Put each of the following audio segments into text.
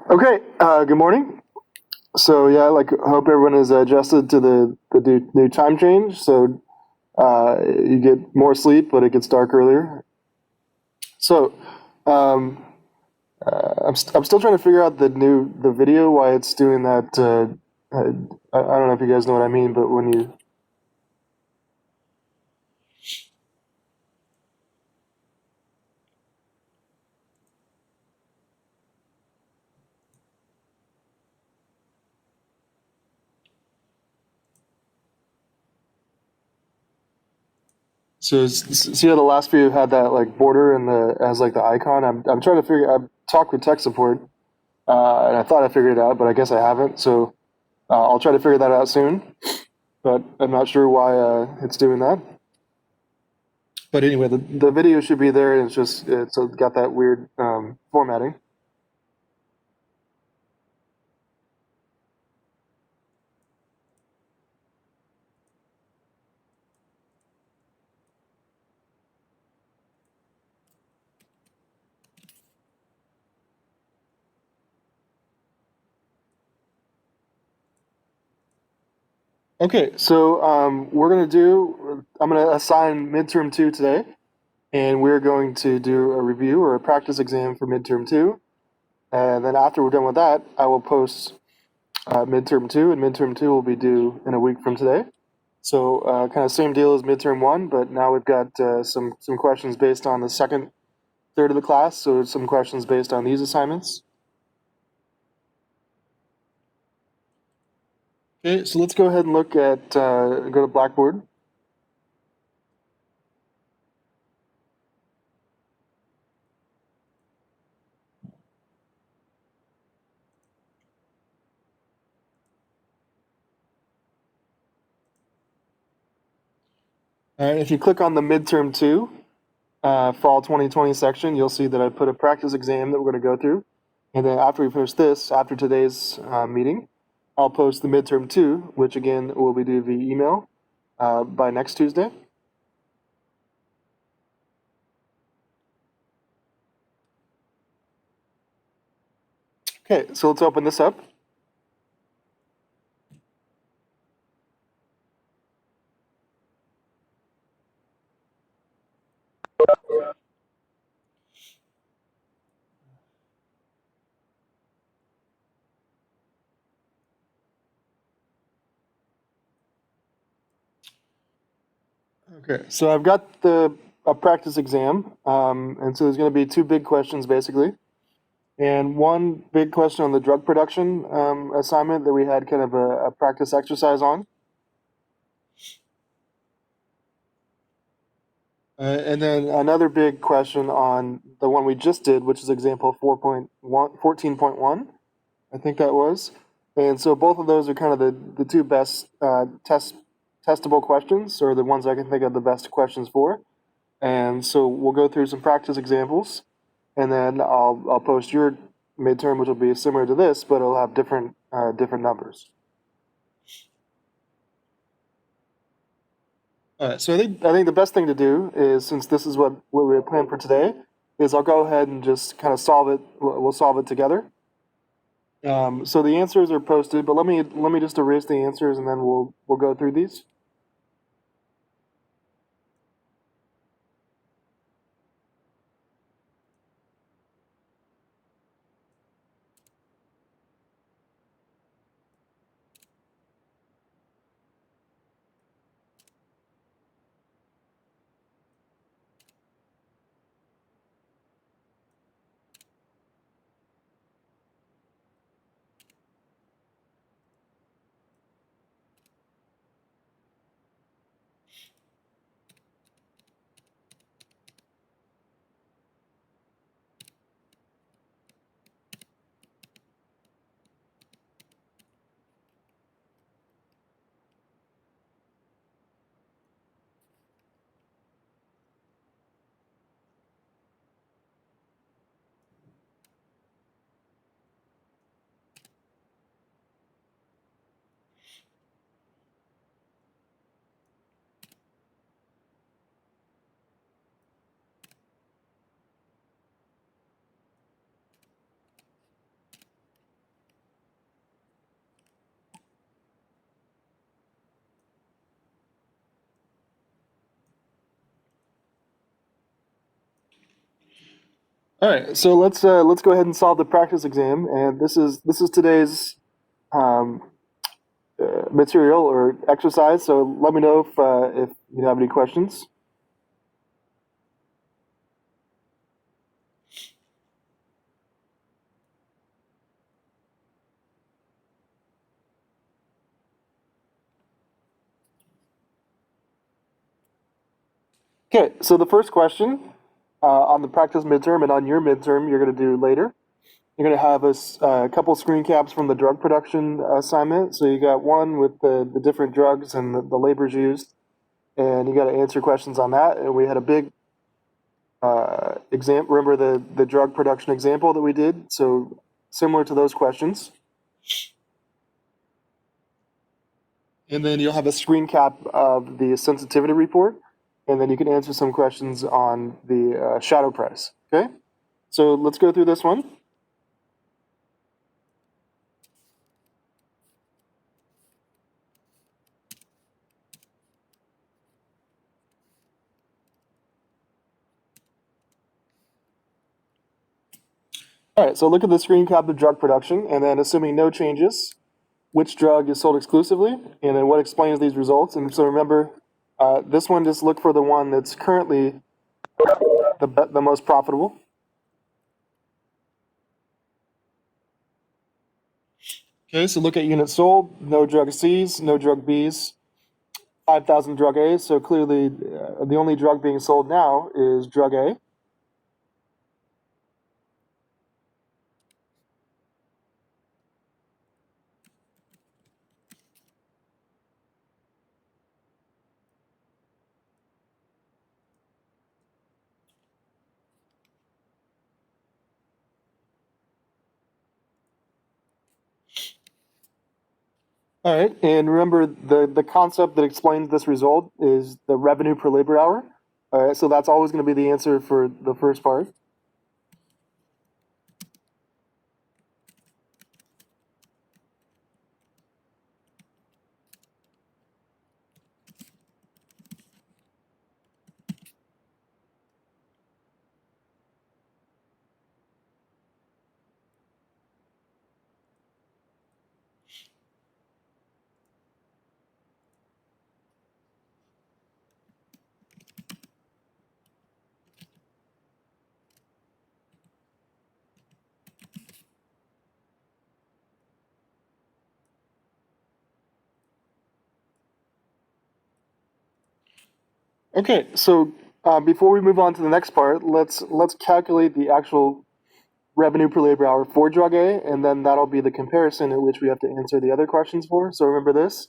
Okay, good morning. So yeah, I hope everyone is adjusted to the new time change. So you get more sleep, but it gets dark earlier. So um, I'm still trying to figure out the video why it's doing that. I don't know if you guys know what I mean, but when you see how the last video had that like border and the as like the icon. I'm trying to figure. I've talked with tech support, and I thought I figured it out, but I guess I haven't. So I'll try to figure that out soon. But I'm not sure why it's doing that. But anyway, the video should be there, and it's got that weird formatting. Okay, so I'm gonna assign midterm two today, and we're going to do a review or a practice exam for midterm two. And then after we're done with that, I will post midterm two, and midterm two will be due in a week from today. So kind of same deal as midterm one, but now we've got some questions based on the second third of the class. So some questions based on these assignments. Okay, so let's go ahead and look at go to Blackboard. All right, if you click on the midterm two, fall 2020 section, you'll see that I put a practice exam that we're going to go through. And then after we finish this, after today's meeting, I'll post the midterm two, which again will be due via email by next Tuesday. Okay, so let's open this up. Okay, so I've got a practice exam, and so there's going to be two big questions basically, and one big question on the drug production assignment that we had kind of a practice exercise on. And then another big question on the one we just did, which is example 14.1, I think that was. And so both of those are kind of the two best testable questions, or the ones I can think of the best questions for. And so we'll go through some practice examples, and then I'll post your midterm, which will be similar to this, but it'll have different numbers. All right, so I think the best thing to do is, since this is what we had planned for today, is I'll go ahead and just kind of solve it. We'll solve it together. So the answers are posted, but let me just erase the answers, and then we'll go through these. All right, so let's go ahead and solve the practice exam, and this is today's um, material or exercise. So let me know if you have any questions. Okay, so the first question on the practice midterm and on your midterm, you're going to do later. You're going to have a couple screen caps from the drug production assignment. So you got one with the different drugs and the labors used, and you got to answer questions on that. And we had a big exam. Remember the drug production example that we did? So similar to those questions. And then you'll have a screen cap of the sensitivity report, and then you can answer some questions on the shadow price. Okay, so let's go through this one. All right, so look at the screen cap of drug production, and then assuming no changes, which drug is sold exclusively, and then what explains these results. And so remember, this one, just look for the one that's currently the most profitable. Okay, so look at units sold, no drug C's, no drug B's, 5,000 drug A's. So clearly, the only drug being sold now is drug A. All right, and remember the concept that explains this result is the revenue per labor hour. All right, so that's always going to be the answer for the first part. Okay, so before we move on to the next part, let's calculate the actual revenue per labor hour for drug A, and then that'll be the comparison in which we have to answer the other questions for. So remember this.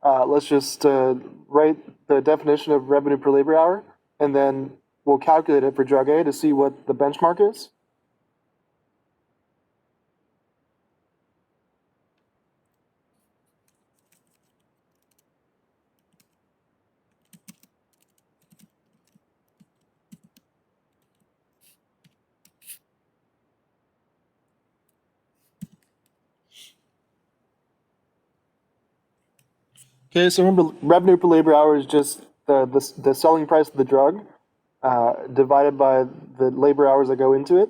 Let's just write the definition of revenue per labor hour, and then we'll calculate it for drug A to see what the benchmark is. Okay, so remember, revenue per labor hour is just the selling price of the drug divided by the labor hours that go into it.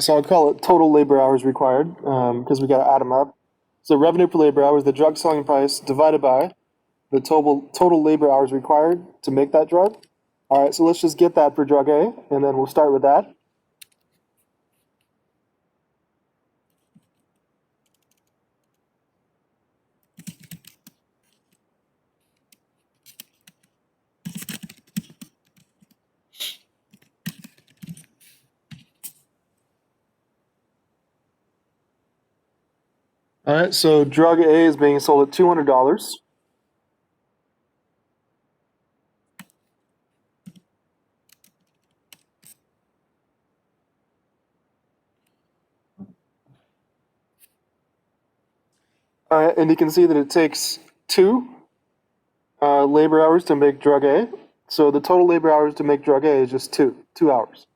So I'll call it total labor hours required because we got to add them up. So revenue per labor hour is the drug selling price divided by the total labor hours required to make that drug. All right, so let's just get that for drug A, and then we'll start with that. All right, so drug A is being sold at $200. And you can see that it takes two labor hours to make drug A. So the total labor hours to make drug A is just 2 hours.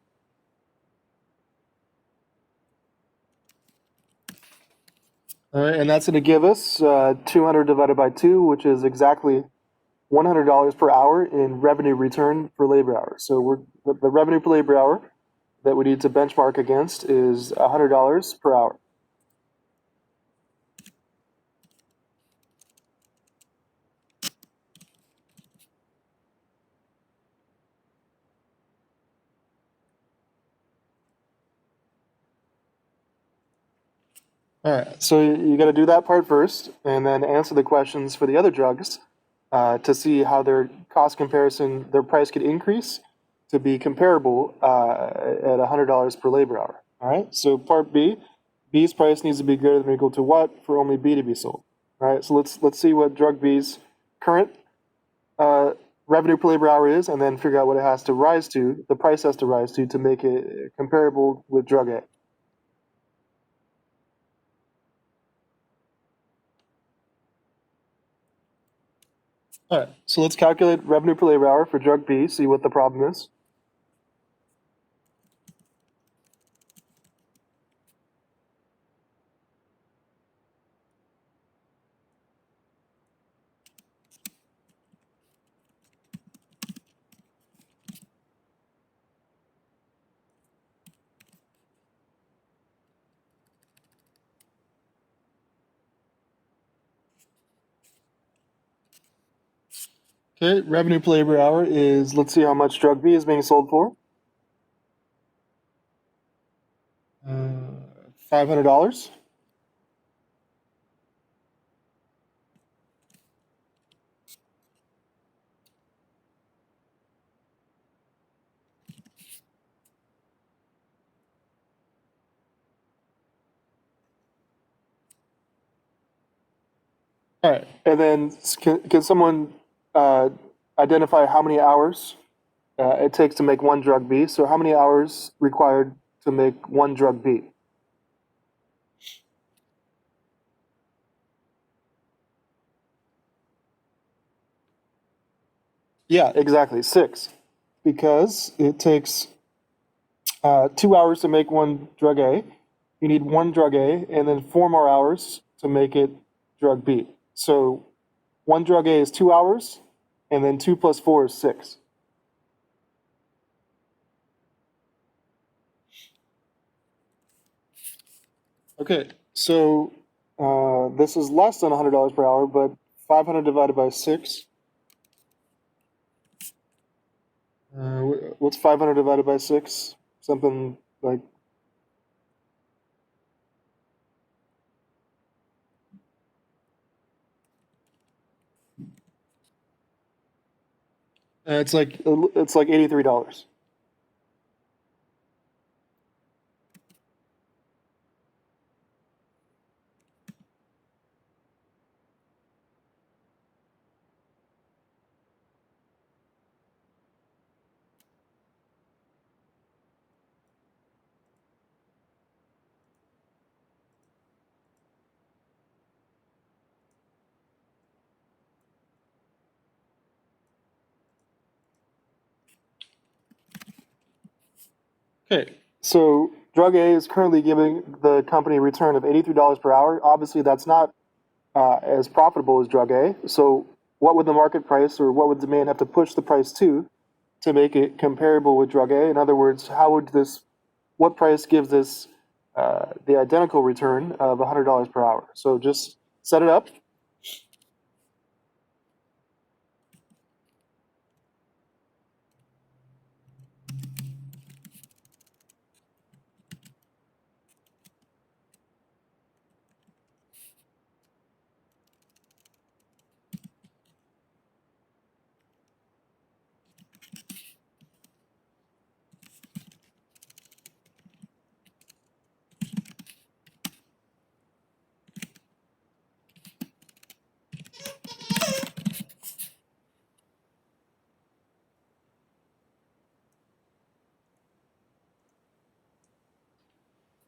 All right, and that's going to give us 200 divided by 2, which is exactly $100 per hour in revenue return for labor hours. So the revenue per labor hour that we need to benchmark against is $100 per hour. All right, so you got to do that part first, and then answer the questions for the other drugs to see how their cost comparison, their price could increase to be comparable at $100 per labor hour. All right, so part B, B's price needs to be greater than or equal to what for only B to be sold. All right, so let's see what drug B's current revenue per labor hour is, and then figure out what it has to rise to, the price has to rise to make it comparable with drug A. All right, so let's calculate revenue per labor hour for drug B, see what the problem is. Okay, revenue per labor hour is, let's see how much drug B is being sold for. $500. All right, and then can someone identify how many hours it takes to make one drug B? So how many hours required to make one drug B? Yeah, exactly, 6. Because it takes 2 hours to make one drug A. You need one drug A, and then 4 more hours to make it drug B. So one drug A is 2 hours, and then 2 plus 4 is 6. Okay, so this is less than $100 per hour, but 500 divided by 6. What's 500 divided by 6? Something like it's like $83. Okay, so drug A is currently giving the company a return of $83 per hour. Obviously, that's not as profitable as drug A. So, what would the market price or what would demand have to push the price to make it comparable with drug A? In other words, what price gives this the identical return of $100 per hour? So just set it up.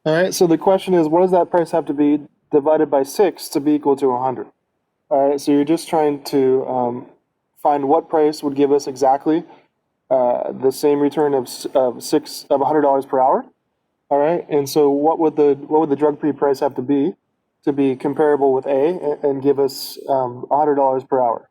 All right. So the question is, what does that price have to be divided by 6 to be equal to 100. All right, so you're just trying to find what price would give us exactly the same return of $100 per hour. All right, and so what would the drug B price have to be comparable with A and give us $100 per hour?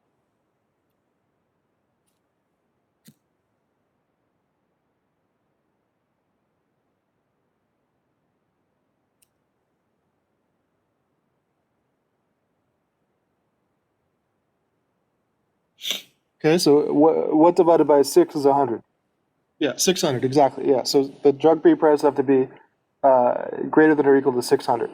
Okay, so what divided by 6 is 100? Yeah, 600, exactly. Yeah, so the drug B price have to be greater than or equal to 600.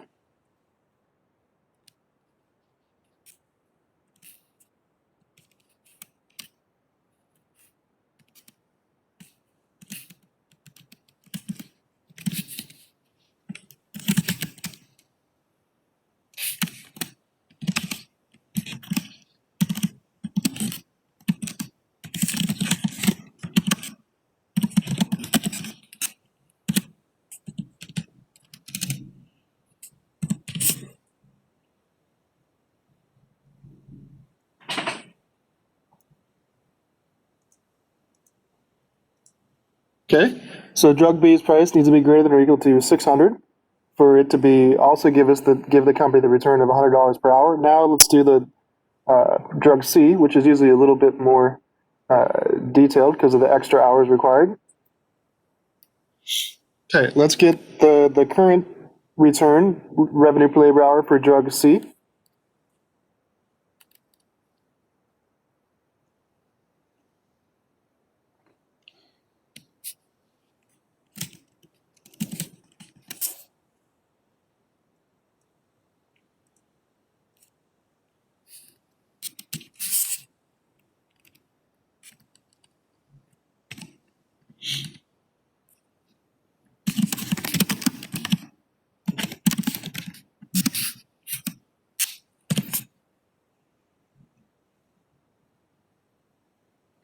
Okay, so drug B's price needs to be greater than or equal to 600 for it to be also give the company the return of $100 per hour. Now let's do the drug C, which is usually a little bit more detailed because of the extra hours required. Okay, let's get the current return revenue per labor hour for drug C.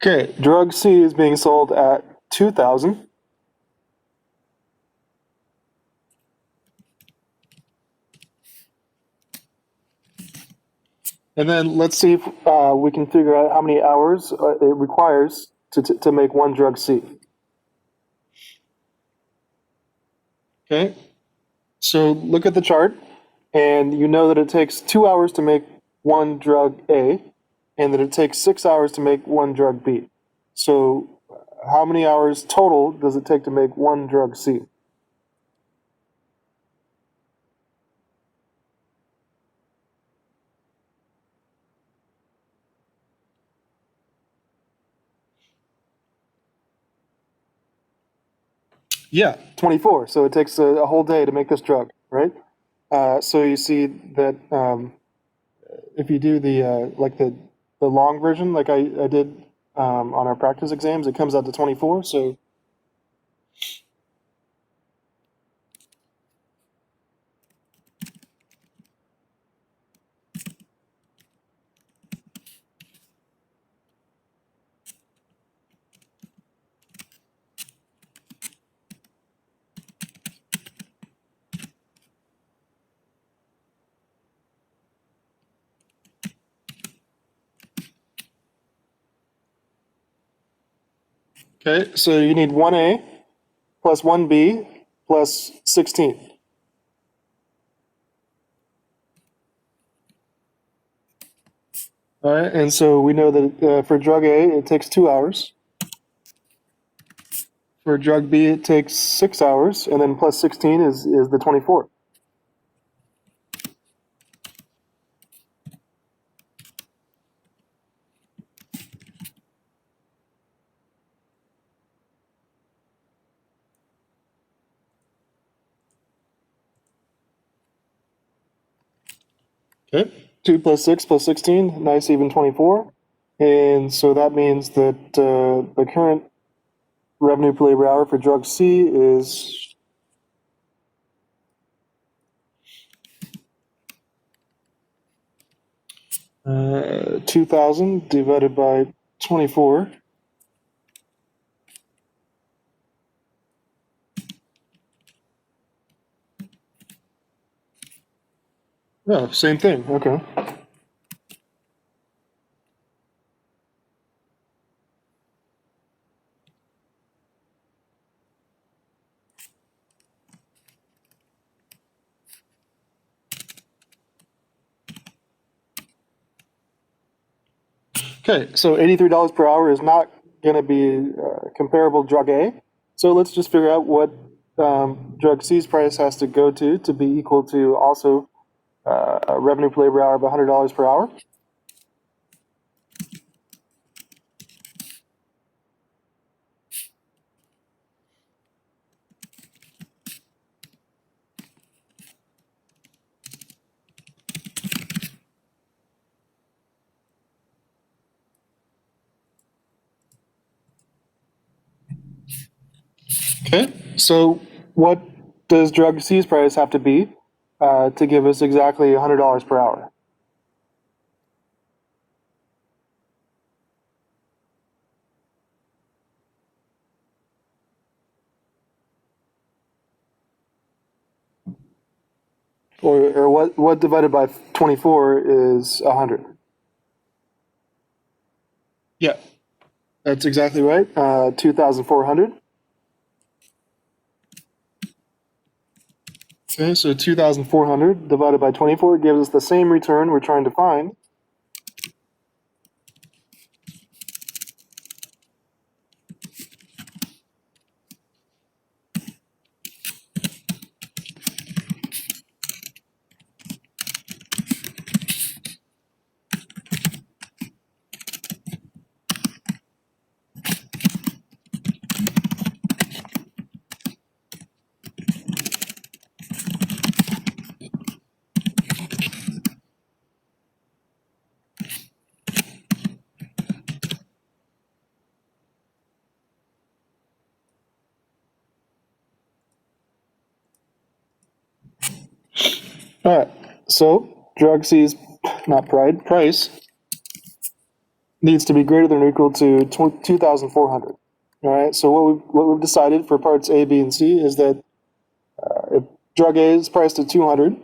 Okay, drug C is being sold at 2,000. And then let's see if we can figure out how many hours it requires to make one drug C. Okay, so look at the chart, and you know that it takes 2 hours to make one drug A, and that it takes 6 hours to make one drug B. So how many hours total does it take to make one drug C? Yeah, 24. So it takes a whole day to make this drug, right? So you see that if you do the long version, like I did on our practice exams, it comes out to 24. So okay, so you need 1A plus 1B plus 16. All right, and so we know that for drug A, it takes 2 hours. For drug B, it takes 6 hours, and then plus 16 is the 24. Okay, 2 plus 6 plus 16, nice even 24. And so that means that the current revenue per labor hour for drug C is 2,000 divided by 24. Oh, same thing. Okay. Okay, so $83 per hour is not going to be comparable to drug A. So let's just figure out what drug C's price has to go to be equal to also a revenue per labor hour of $100 per hour. Okay, so what does drug C's price have to be to give us exactly $100 per hour? Or what divided by 24 is 100? Yeah, that's exactly right. 2,400. Okay, so 2,400 divided by 24 gives us the same return we're trying to find. All right, so drug C's, not pride, price needs to be greater than or equal to 2,400. All right, so what we've decided for parts A, B, and C is that if drug A is priced at 200,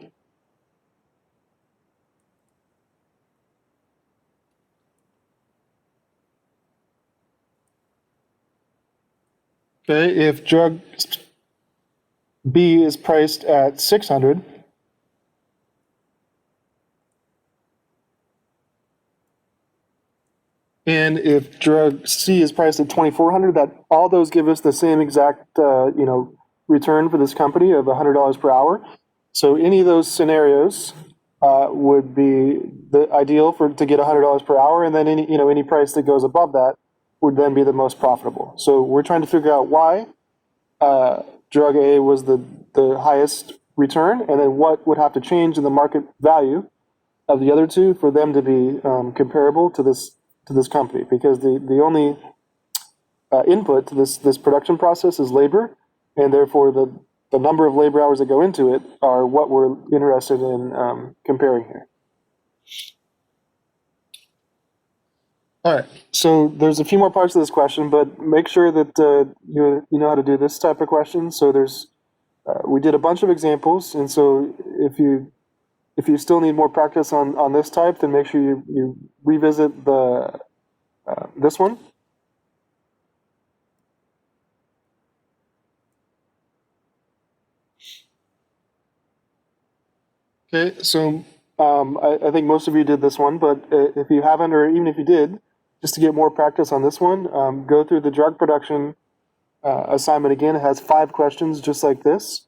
okay, if drug B is priced at 600, and if drug C is priced at 2,400, that all those give us the same exact return for this company of $100 per hour. So any of those scenarios would be the ideal for to get $100 per hour, and then any price that goes above that would then be the most profitable. So we're trying to figure out why drug A was the highest return, and then what would have to change in the market value of the other two for them to be comparable to this company, because the only input to this production process is labor, and therefore the number of labor hours that go into it are what we're interested in comparing here. All right, so there's a few more parts of this question, but make sure that you know how to do this type of question. So we did a bunch of examples, and so if you still need more practice on this type, then make sure you revisit this one. Okay, so I think most of you did this one, but if you haven't, or even if you did, just to get more practice on this one, go through the drug production assignment again. It has 5 questions just like this.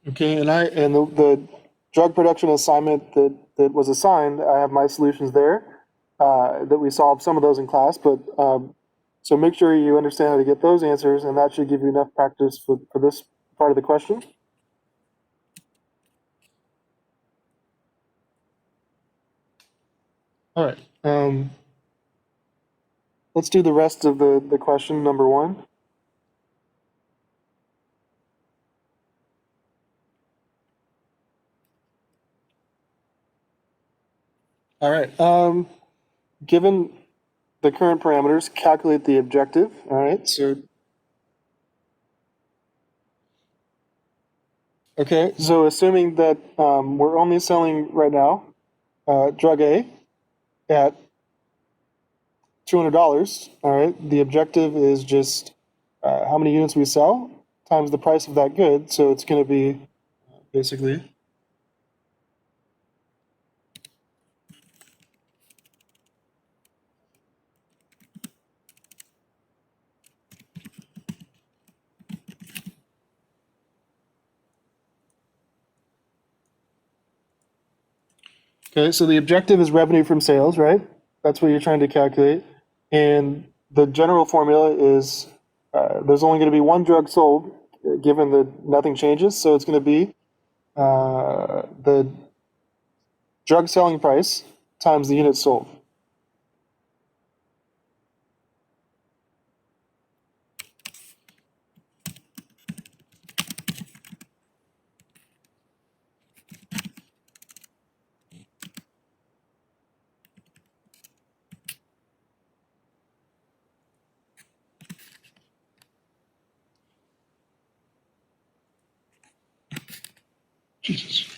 Okay, and the drug production assignment that was assigned, I have my solutions there that we solved some of those in class, but so make sure you understand how to get those answers, and that should give you enough practice for this part of the question. All right. Let's do the rest of the question, number 1. All right. Given the current parameters, calculate the objective. All right. So Okay, so assuming that we're only selling right now drug A at $200, all right, the objective is just how many units we sell times the price of that good. So it's going to be basically. Okay, so the objective is revenue from sales, right? That's what you're trying to calculate. And the general formula is there's only going to be one drug sold, given that nothing changes. So it's going to be the drug selling price times the units sold. Jesus.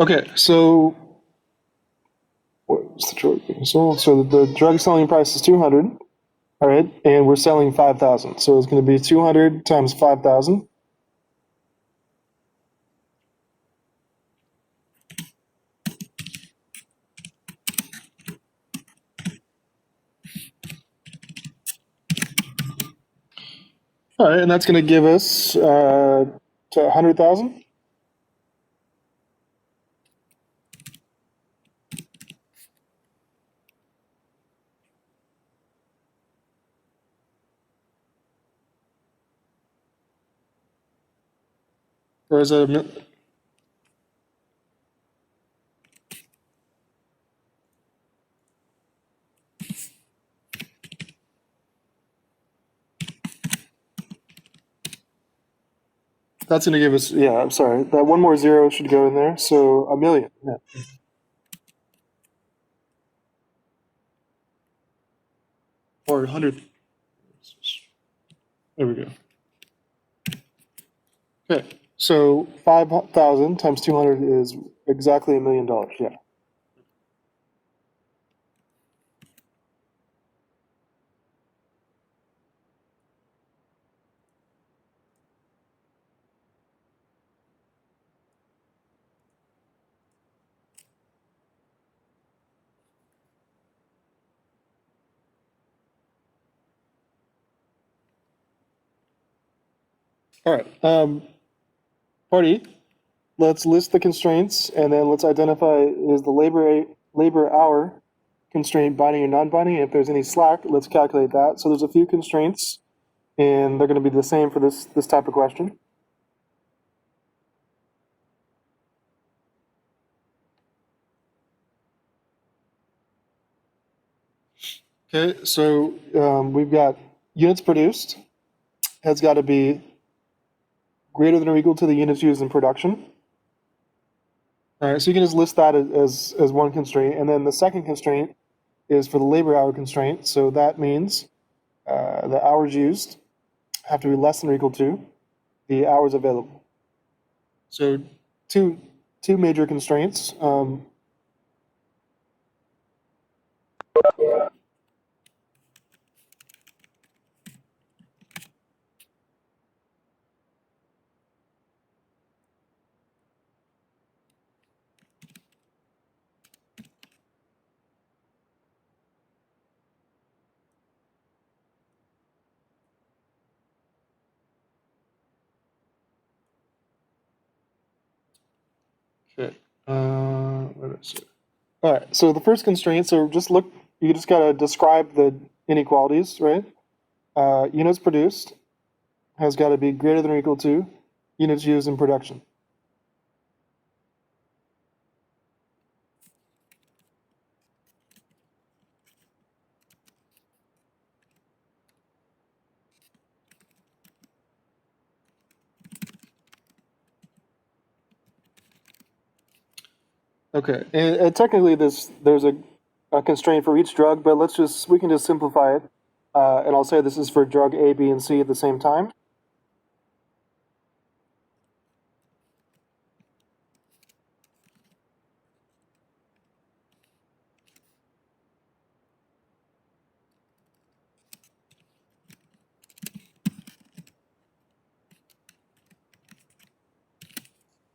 Okay, so what's the drug being sold? So the drug selling price is 200, all right, and we're selling 5,000. So it's going to be 200 times 5,000. All right, and that's going to give us to 100,000. Or is it that's going to give us, yeah, I'm sorry. That one more zero should go in there. So a million. Yeah. Or 100. There we go. Okay. So 5,000 times 200 is exactly $1 million. Yeah. All right. Party, let's list the constraints and then let's identify is the labor hour constraint binding or non-binding. If there's any slack, let's calculate that. So there's a few constraints, and they're going to be the same for this type of question. Okay, so we've got units produced has got to be greater than or equal to the units used in production. All right, so you can just list that as one constraint, and then the second constraint is for the labor hour constraint. So that means the hours used have to be less than or equal to the hours available. So two major constraints. Okay. What is it? All right. So the first constraint. So just look. You just gotta describe the inequalities, right? Units produced has got to be greater than or equal to units used in production. Okay, and technically there's a constraint for each drug, but we can just simplify it, and I'll say this is for drug A, B, and C at the same time.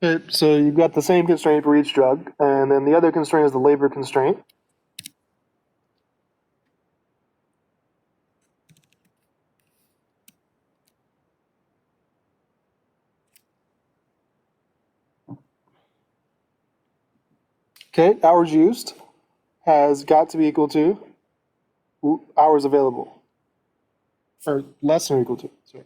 Okay, so you've got the same constraint for each drug, and then the other constraint is the labor constraint. Okay, hours used has got to be equal to hours available, or less than or equal to. Sorry.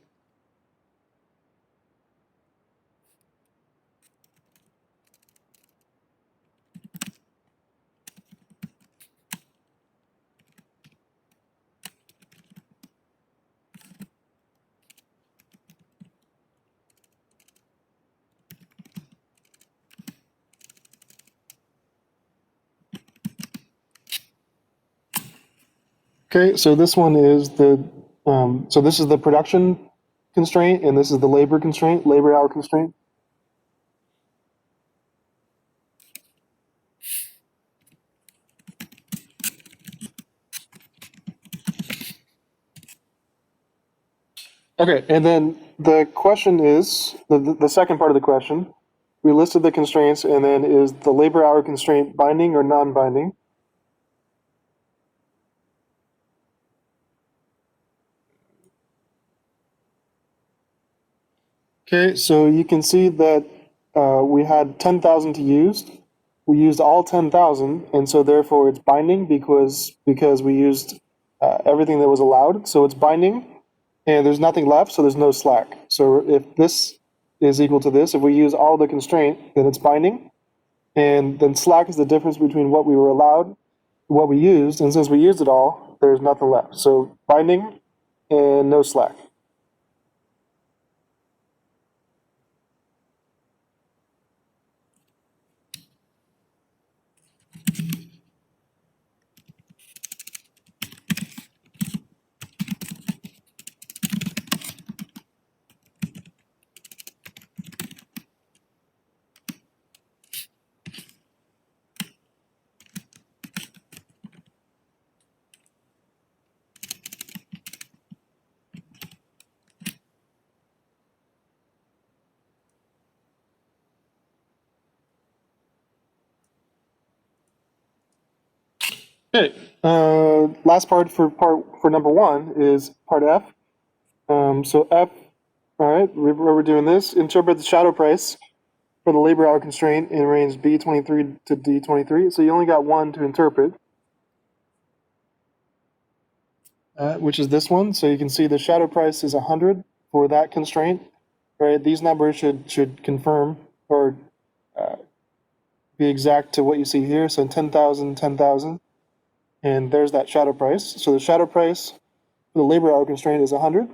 Okay, so this one is so this is the production constraint, and this is the labor constraint, labor hour constraint. Okay, and then the question is the second part of the question. We listed the constraints, and then is the labor hour constraint binding or non-binding? Okay, so you can see that we had 10,000 to use. We used all 10,000, and so therefore it's binding because we used everything that was allowed. So it's binding, and there's nothing left, so there's no slack. So if this is equal to this, if we use all the constraint, then it's binding, and then slack is the difference between what we were allowed, what we used, and since we used it all, there's nothing left. So binding and no slack. Okay. Last part for number one is part F. So F. All right. We're doing this. Interpret the shadow price for the labor hour constraint in range B23 to D23. So you only got one to interpret, which is this one. So you can see the shadow price is 100 for that constraint. Right. These numbers should confirm or be exact to what you see here. So 10,000, 10,000. And there's that shadow price. So the shadow price for the labor hour constraint is 100.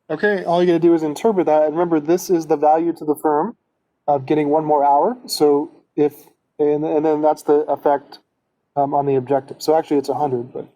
Okay, all you got to do is interpret that. And remember, this is the value to the firm of getting one more hour. So and then that's the effect on the objective. So actually, it's 100, but.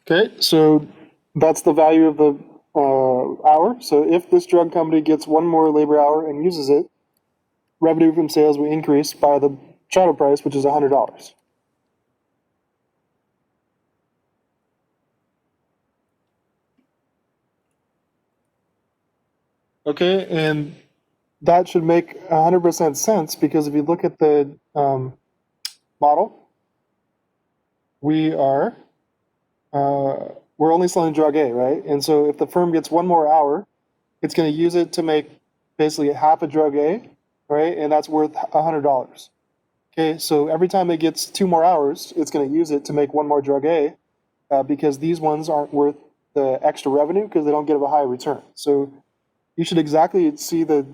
Okay, so that's the value of the hour. So if this drug company gets one more labor hour and uses it, revenue from sales will increase by the shadow price, which is $100. Okay, and that should make 100% sense because if you look at the model, we are we're only selling drug A, right? And so if the firm gets one more hour, it's going to use it to make basically half a drug A, right? And that's worth $100. Okay, so every time it gets 2 more hours, it's going to use it to make one more drug A because these ones aren't worth the extra revenue because they don't give a high return. So you should exactly see the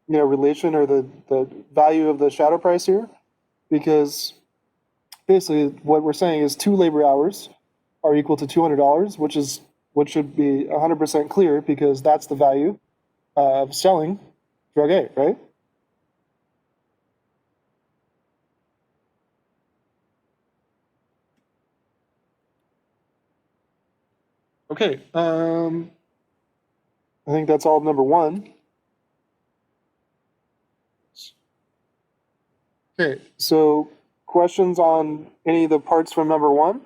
relation or the value of the shadow price here because basically what we're saying is 2 labor hours are equal to $200, which should be 100% clear because that's the value of selling drug A, right? Okay, I think that's all of number 1. Okay, so questions on any of the parts from number 1?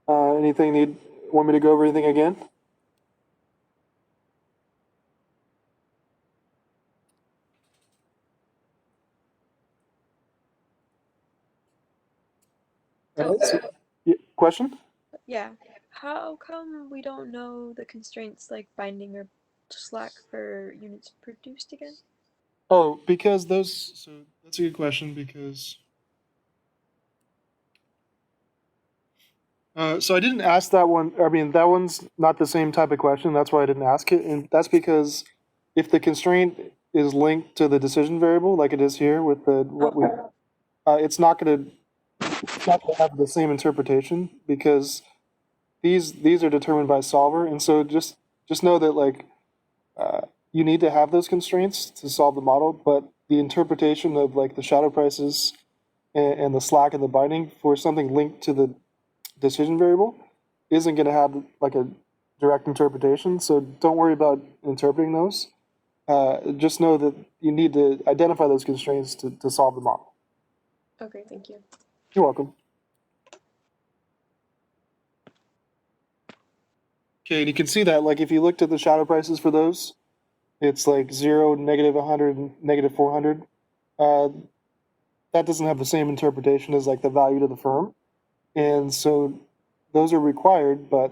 Anything want me to go over anything again? Question? Yeah. How come we don't know the constraints like binding or slack for units produced again? Oh, because so that's a good question because so I didn't ask that one. I mean, that one's not the same type of question. That's why I didn't ask it. And that's because if the constraint is linked to the decision variable, like it is here with it's not going to have the same interpretation because these are determined by solver. And so just know that like you need to have those constraints to solve the model, but the interpretation of like the shadow prices and the slack and the binding for something linked to the decision variable isn't going to have like a direct interpretation. So don't worry about interpreting those. Just know that you need to identify those constraints to solve the model. Okay, thank you. You're welcome. Okay, and you can see that like if you looked at the shadow prices for those, it's like 0, -100, and -400. That doesn't have the same interpretation as like the value to the firm. And so those are required, but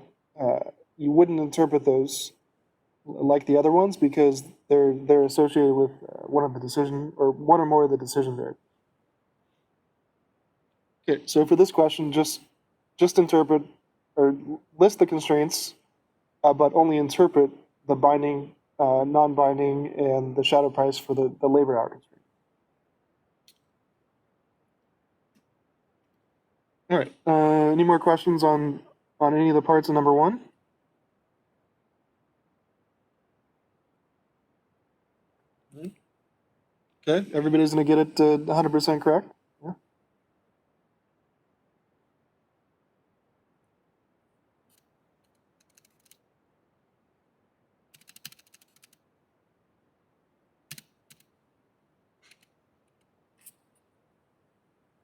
you wouldn't interpret those like the other ones because they're associated with one or more of the decision variables. Okay, so for this question, just interpret or list the constraints, but only interpret the binding, non-binding, and the shadow price for the labor hour constraint. All right. Any more questions on any of the parts of number 1? Okay, everybody's going to get it 100% correct? Yeah.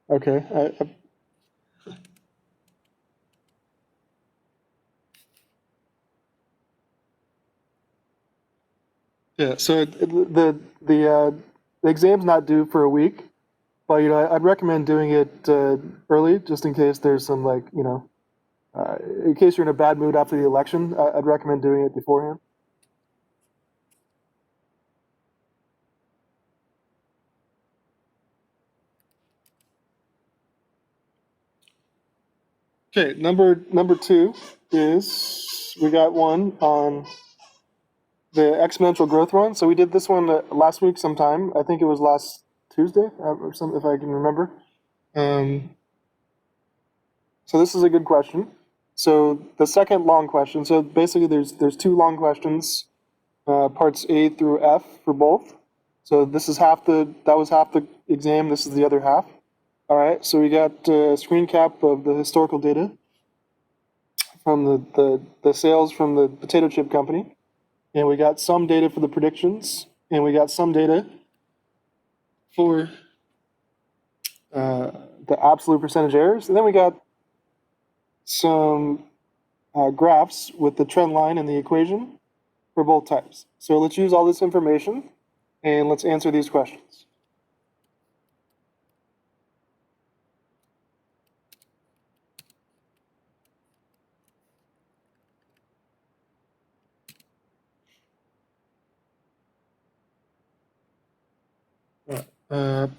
Okay. Yeah, so the exam's not due for a week, but I'd recommend doing it early just in case there's some like in case you're in a bad mood after the election. I'd recommend doing it beforehand. Okay, number 2 is we got one on the exponential growth one. So we did this one last week sometime. I think it was last Tuesday or something, if I can remember. So this is a good question. So the second long question. So basically, there's 2 long questions, parts A through F for both. So that was half the exam. This is the other half. All right. So we got a screen cap of the historical data from the sales from the potato chip company, and we got some data for the predictions, and we got some data for the absolute percentage errors, and then we got some graphs with the trend line and the equation for both types. So let's use all this information and let's answer these questions.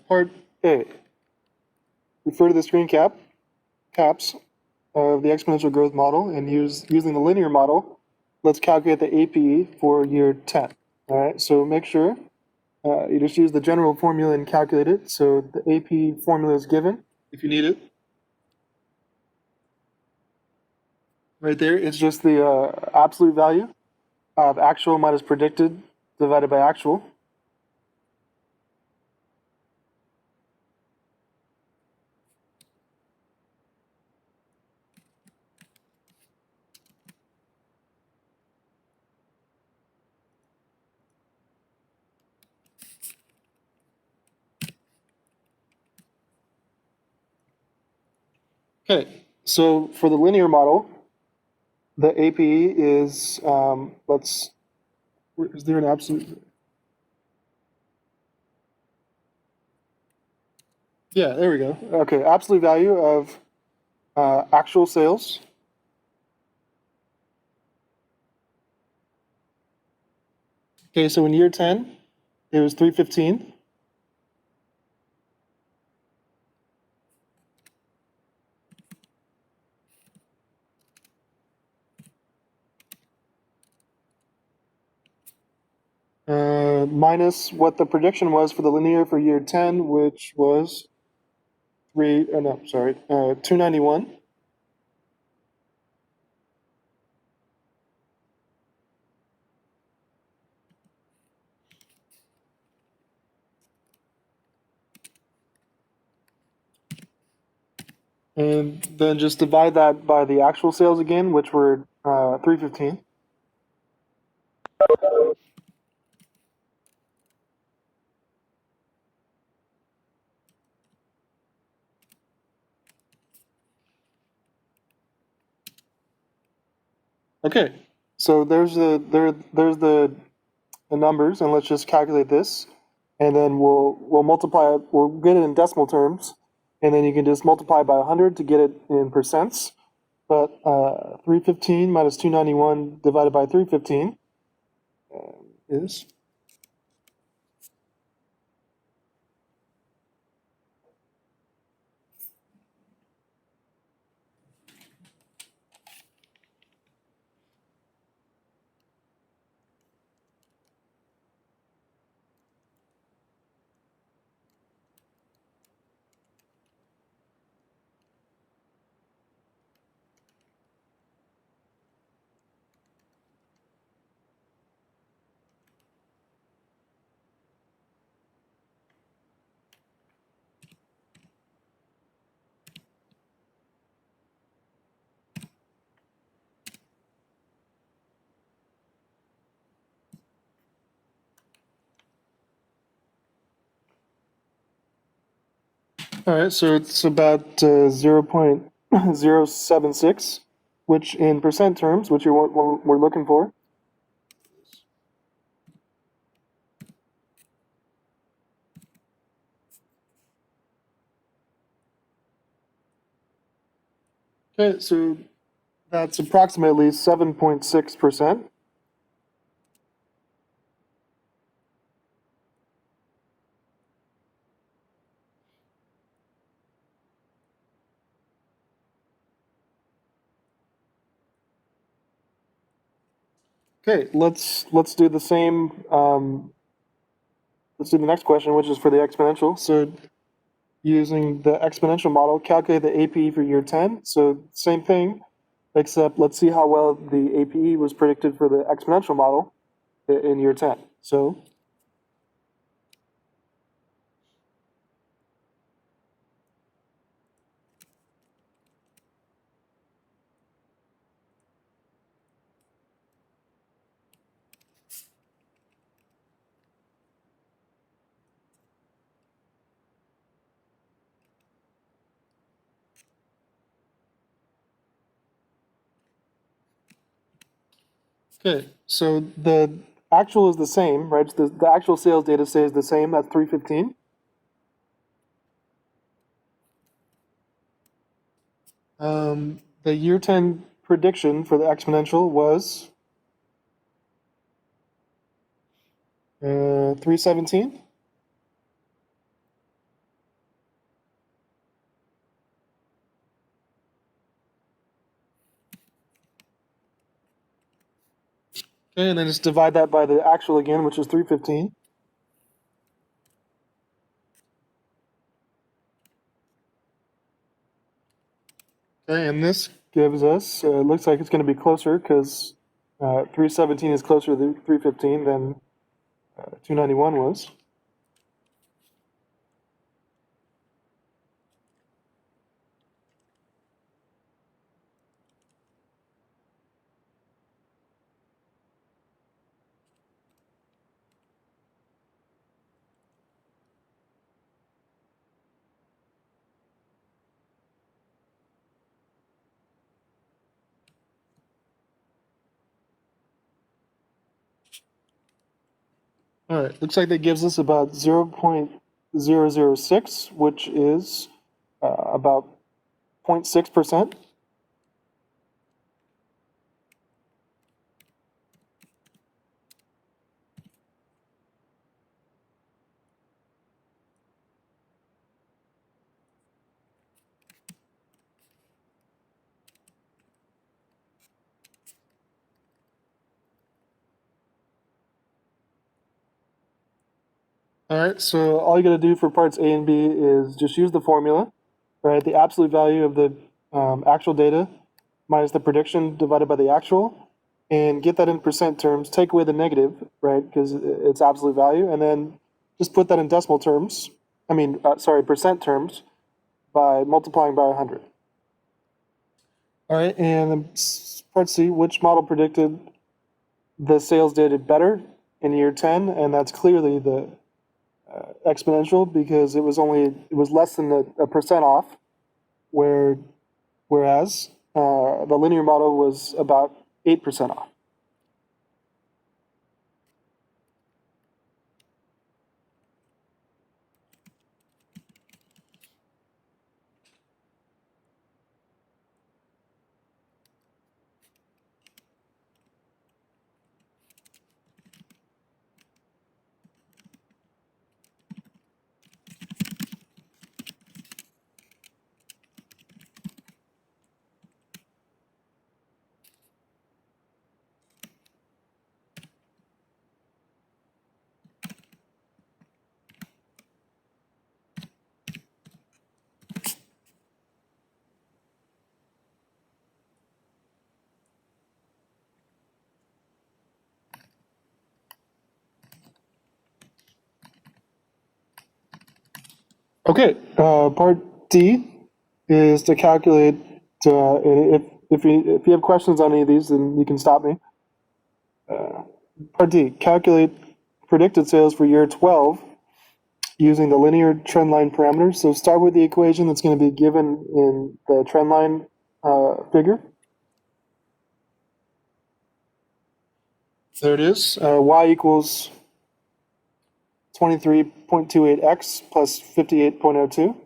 Part A. Refer to the screen caps of the exponential growth model and using the linear model, let's calculate the APE for year 10. All right, so make sure you just use the general formula and calculate it. So the AP formula is given if you need it. Right there, it's just the absolute value of actual minus predicted divided by actual. Okay, so for the linear model, the APE is, is there an absolute? Yeah, there we go. Okay, absolute value of actual sales. Okay, so in year 10, it was 315. Minus what the prediction was for the linear for year 10, which was 291. And then just divide that by the actual sales again, which were 315. Okay, so there's the numbers, and let's just calculate this, and then we'll multiply it. We'll get it in decimal terms, and then you can just multiply by 100 to get it in percents. But 315 minus 291 divided by 315 is. All right, so it's about 0.076, which in percent terms, which we're looking for. Okay, so that's approximately 7.6%. Okay, let's do the same. Let's do the next question, which is for the exponential. So using the exponential model, calculate the APE for year 10. So same thing, except let's see how well the APE was predicted for the exponential model in year 10. So Okay, so the actual is the same, right? The actual sales data stays the same. That's 315. The year 10 prediction for the exponential was 317. Okay, and then just divide that by the actual again, which is 315. Okay, and this gives us, looks like it's going to be closer because 317 is closer to 315 than 291 was. All right, looks like that gives us about 0.006, which is about 0.6%. All right, so all you got to do for parts A and B is just use the formula, right? The absolute value of the actual data minus the prediction divided by the actual, and get that in percent terms. Take away the negative, right? Because it's absolute value, and then just put that in decimal terms. Percent terms by multiplying by 100. All right, and then part C, which model predicted the sales data better in year 10? And that's clearly the exponential because it was less than a percent off, whereas the linear model was about 8% off. Okay, part D is to calculate. If you have questions on any of these, then you can stop me. Part D, calculate predicted sales for year 12 using the linear trend line parameters. So start with the equation that's going to be given in the trend line figure. There it is. Y equals 23.28x plus 58.02.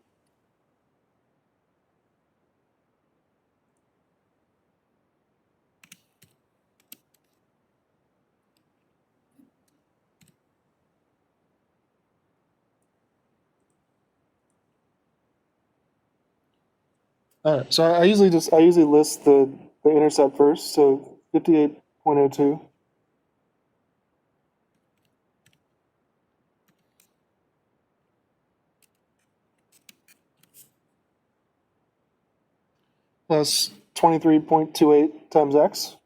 All right, so I usually list the intercept first. So 58.02 plus 23.28 times x.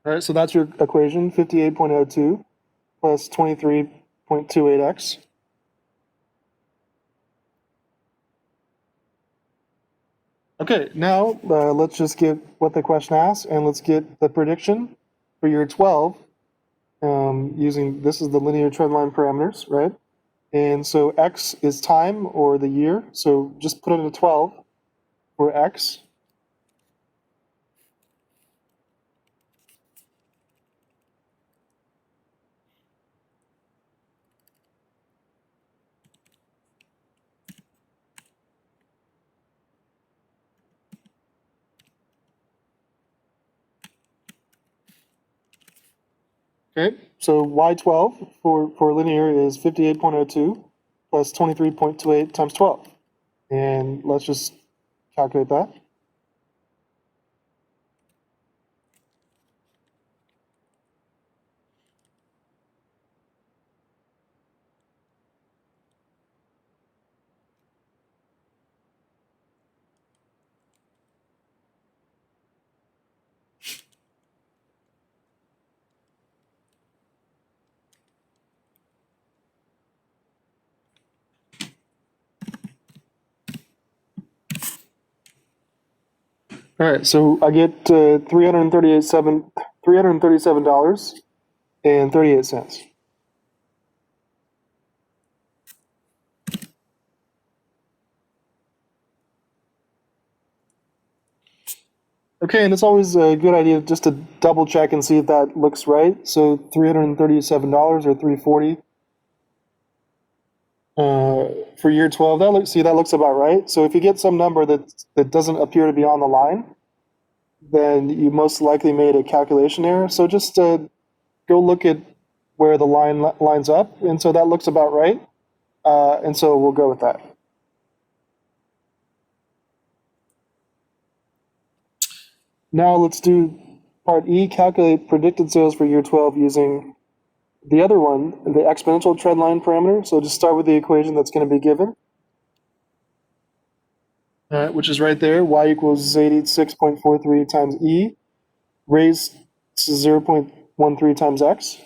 All right, so that's your equation, 58.02 plus 23.28x. Okay, now let's just get what the question asks, and let's get the prediction for year 12, using, this is the linear trendline parameters, right? And so x is time or the year. So just put in a 12 for x. Okay, so y12 for linear is 58.02 plus 23.28 times 12. And let's just calculate that. All right, so I get $337.38. Okay, and it's always a good idea just to double check and see if that looks right. So $337 or 340 for year 12. That looks about right. So if you get some number that doesn't appear to be on the line, then you most likely made a calculation error. So just go look at where the line lines up, and so that looks about right. And so we'll go with that. Now let's do part E, calculate predicted sales for year 12 using the other one, the exponential trendline parameter. So just start with the equation that's going to be given, which is right there. Y equals 86.43 times E raised to 0.13 times X.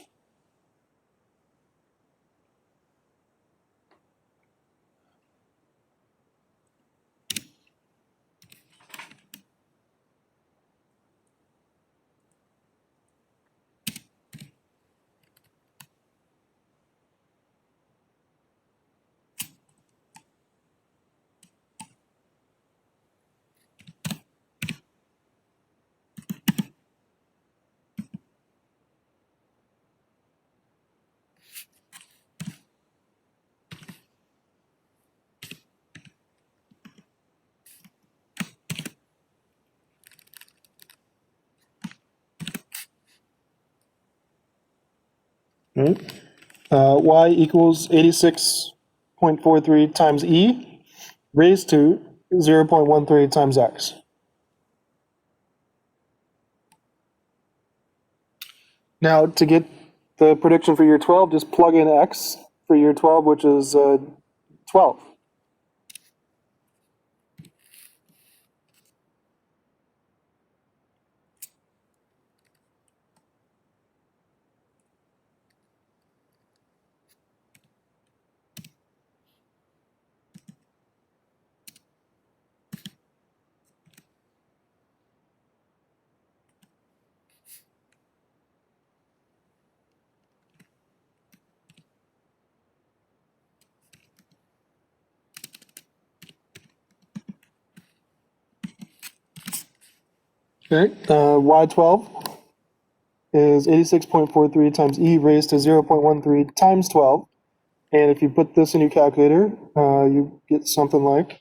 Right? Y equals 86.43 times E raised to 0.13 times X. Now, to get the prediction for year 12, just plug in X for year 12, which is 12. Okay, Y12 is 86.43 times E raised to 0.13 times 12. And if you put this in your calculator, you get something like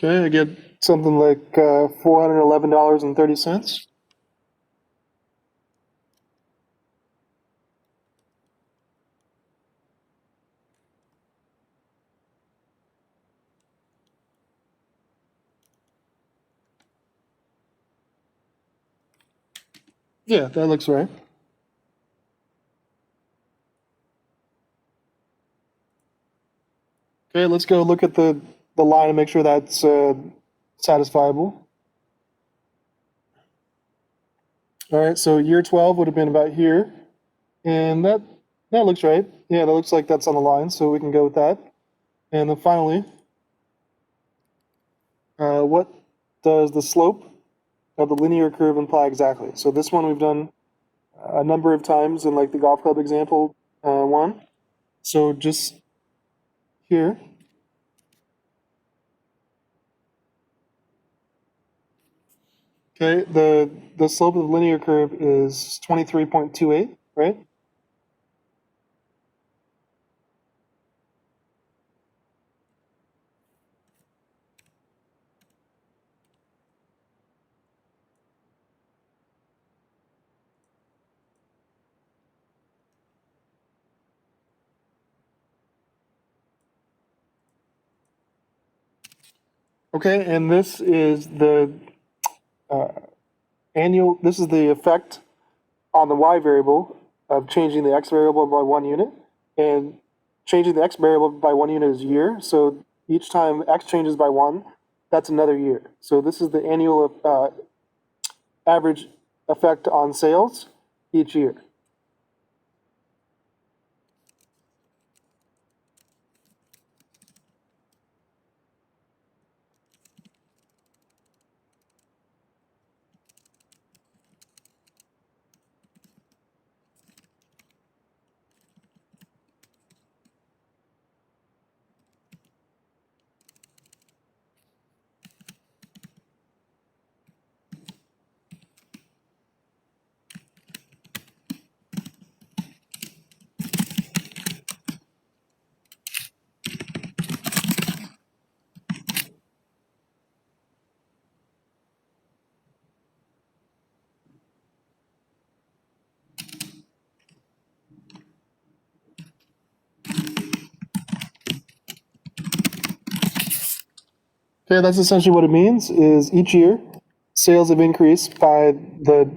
okay, I get something like $411.30. Yeah, that looks right. Okay, let's go look at the line and make sure that's satisfiable. All right, so year 12 would have been about here, and that looks right. Yeah, that looks like that's on the line, so we can go with that. And then finally, what does the slope of the linear curve imply exactly? So this one we've done a number of times in like the golf club example one. So just here, okay, the slope of the linear curve is 23.28, right? Okay, and this is the uh, this is the effect on the y variable of changing the x variable by 1 unit, and changing the x variable by 1 unit is year. So each time x changes by 1, that's another year. So this is the annual average effect on sales each year. Okay, that's essentially what it means. Is each year sales have increased by the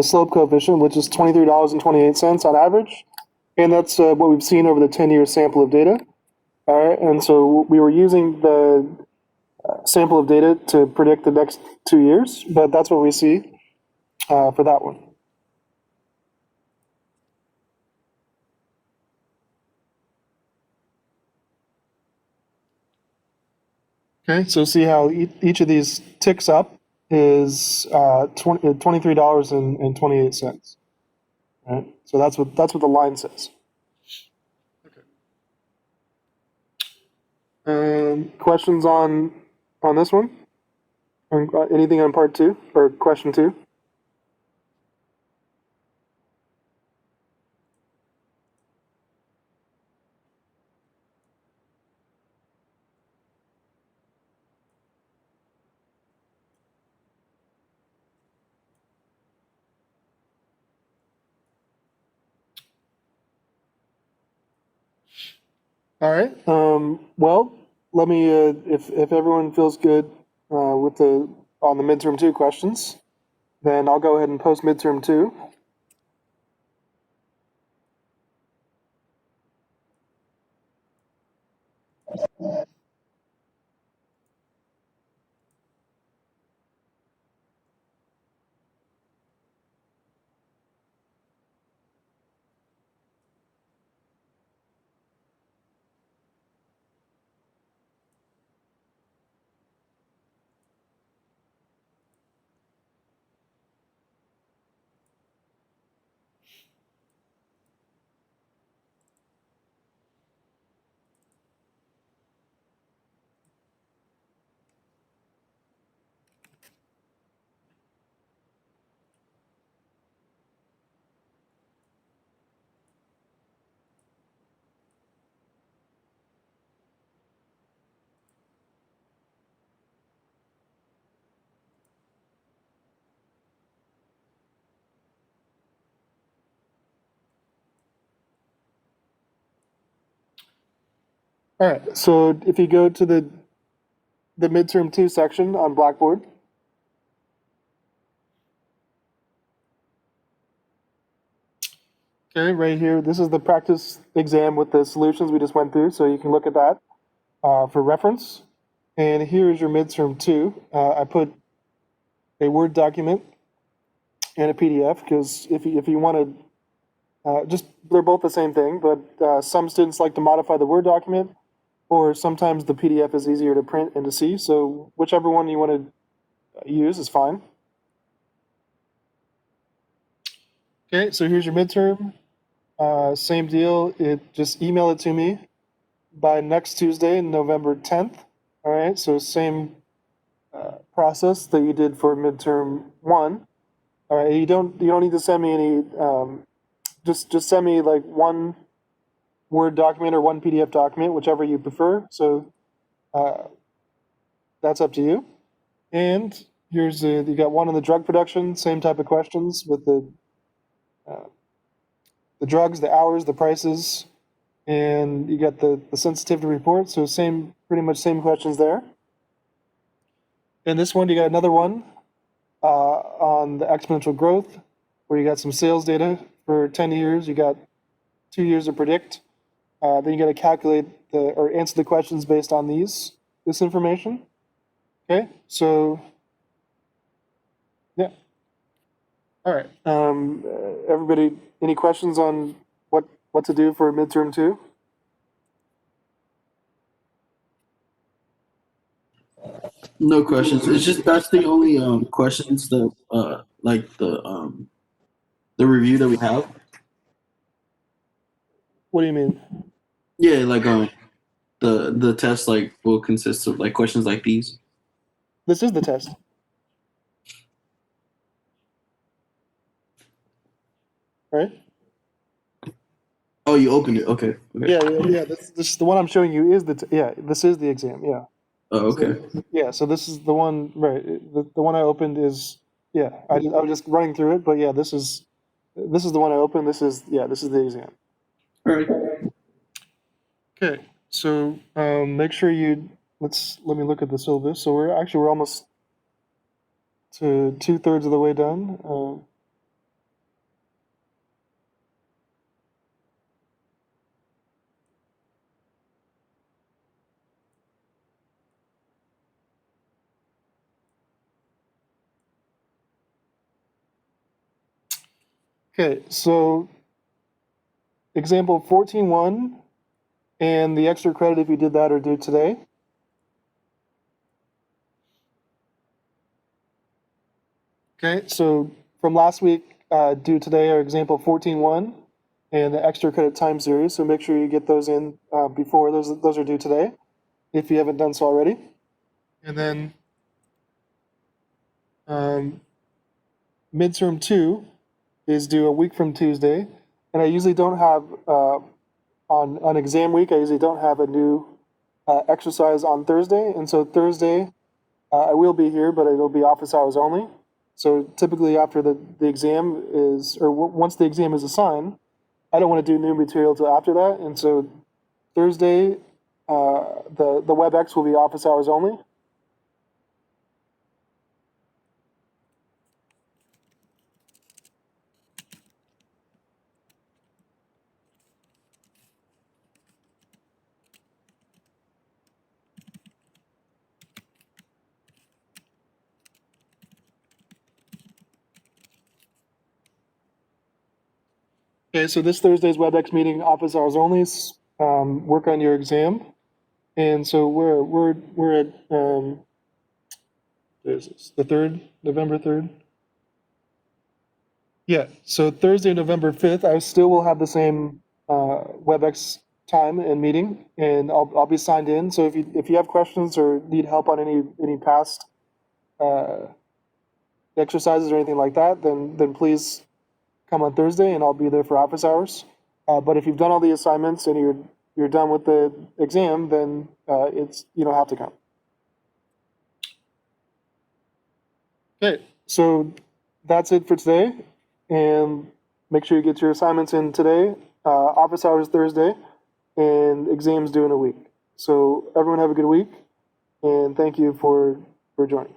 slope coefficient, which is $23.28 on average, and that's what we've seen over the 10-year sample of data. All right, and so we were using the sample of data to predict the next 2 years, but that's what we see for that one. Okay, so see how each of these ticks up is $23.28. Right, so that's what the line says. Questions on this one? Or anything on part two or question two? All right. Well, let me if everyone feels good with the on the midterm two questions, then I'll go ahead and post midterm two. All right. So if you go to the midterm two section on Blackboard, Okay, right here, this is the practice exam with the solutions we just went through, so you can look at that for reference. And here is your midterm 2. I put a Word document and a PDF because if you want to, just they're both the same thing, but some students like to modify the Word document, or sometimes the PDF is easier to print and to see. So whichever one you want to use is fine. Okay, so here's your midterm. Same deal. Just email it to me by next Tuesday, November 10th. All right, so same process that you did for midterm 1. All right, you don't need to send me any. Just send me like one Word document or one PDF document, whichever you prefer. So that's up to you. And here's you got one on the drug production, same type of questions with the drugs, the hours, the prices, and you got the sensitivity report. So pretty much same questions there. And this one, you got another one on the exponential growth, where you got some sales data for 10 years. You got 2 years to predict. Then you got to calculate or answer the questions based on this information. Okay, so yeah. All right. Everybody, any questions on what to do for midterm 2? No questions. It's just that's the only questions that like the review that we have. What do you mean? Yeah, like the test like will consist of like questions like these. This is the test. Right? Oh, you opened it. Okay. Okay. Yeah. This the one I'm showing you is this is the exam. Yeah. Oh, So, okay. yeah. So this is the one. Right. The one I opened is yeah. I was just running through it, but yeah, this is the one I opened. This is the exam. All right. Okay. So make sure let me look at the syllabus. So we're almost to 2/3 of the way done. Okay, so example 14.1 and the extra credit if you did that are due today. Okay, so from last week, due today are example 14.1 and the extra credit time series. So make sure you get those in before those are due today, if you haven't done so already. And then midterm 2 is due a week from Tuesday, and I usually don't have on exam week. I usually don't have a new exercise on Thursday, and so Thursday I will be here, but it'll be office hours only. So typically after the exam is, or once the exam is assigned, I don't want to do new material till after that, and so Thursday the WebEx will be office hours only. Okay, so this Thursday's WebEx meeting, office hours only. Work on your exam, and so we're at there's this, the 3rd, November 3rd. Yeah, so Thursday, November 5th, I still will have the same WebEx time and meeting, and I'll be signed in. So if you have questions or need help on any past exercises or anything like that, then please come on Thursday, and I'll be there for office hours. But if you've done all the assignments and you're done with the exam, then you don't have to come. Okay, so that's it for today, and make sure you get your assignments in today. Office hours Thursday, and exams due in a week. So everyone have a good week, and thank you for joining.